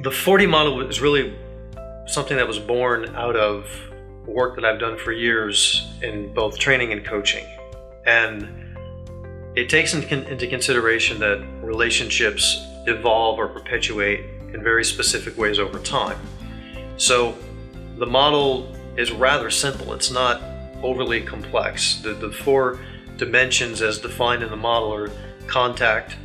The 4D model is really something that was born out of work that I've done for years in both training and coaching. And it takes into consideration that relationships evolve or perpetuate in very specific ways over time. So the model is rather simple. It's not overly complex. The four dimensions as defined in the model are contact,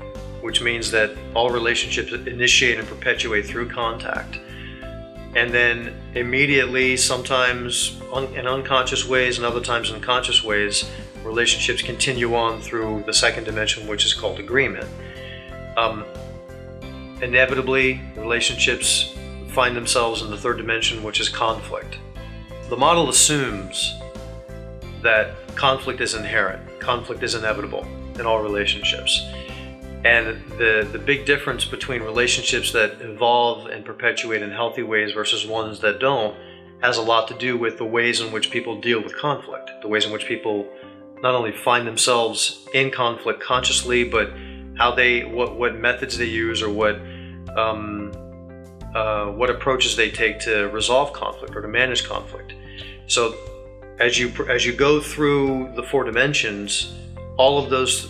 which means that all relationships initiate and perpetuate through contact. And then immediately, sometimes in unconscious ways and other times in conscious ways, relationships continue on through the second dimension, which is called agreement. Inevitably, relationships find themselves in the third dimension, which is conflict. The model assumes that conflict is inherent, conflict is inevitable in all relationships. And the big difference between relationships that evolve and perpetuate in healthy ways versus ones that don't has a lot to do with the ways in which people deal with conflict, the ways in which people not only find themselves in conflict consciously, but how what methods they use or what approaches they take to resolve conflict or to manage conflict. So as you go through the four dimensions, all of those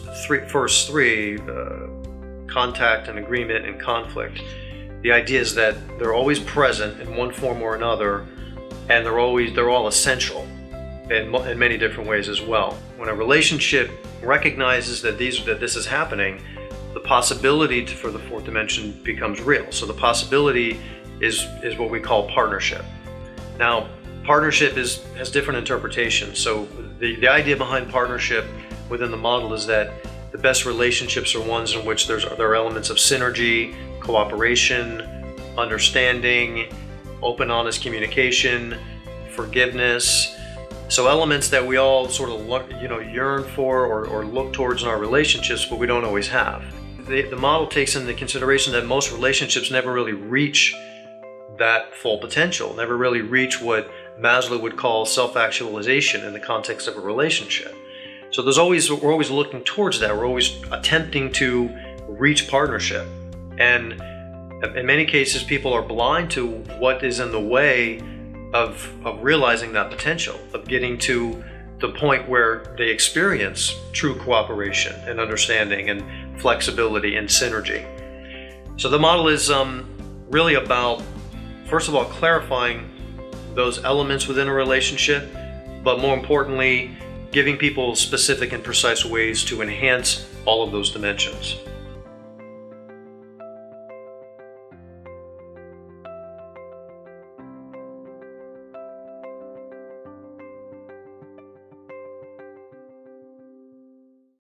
first three, contact and agreement and conflict, the idea is that they're always present in one form or another, and they're all essential in many different ways as well. When a relationship recognizes that this is happening, the possibility for the fourth dimension becomes real. So the possibility is what we call partnership. Now, partnership has different interpretations. So the idea behind partnership within the model is that the best relationships are ones in which there are elements of synergy, cooperation, understanding, open, honest communication, forgiveness. So elements that we all sort of yearn for or look towards in our relationships, but we don't always have. The model takes into consideration that most relationships never really reach that full potential, never really reach what Maslow would call self-actualization in the context of a relationship. So we're always looking towards that. We're always attempting to reach partnership. And in many cases, people are blind to what is in the way of realizing that potential, of getting to the point where they experience true cooperation and understanding and flexibility and synergy. So the model is really about, first of all, clarifying those elements within a relationship, but more importantly, giving people specific and precise ways to enhance all of those dimensions.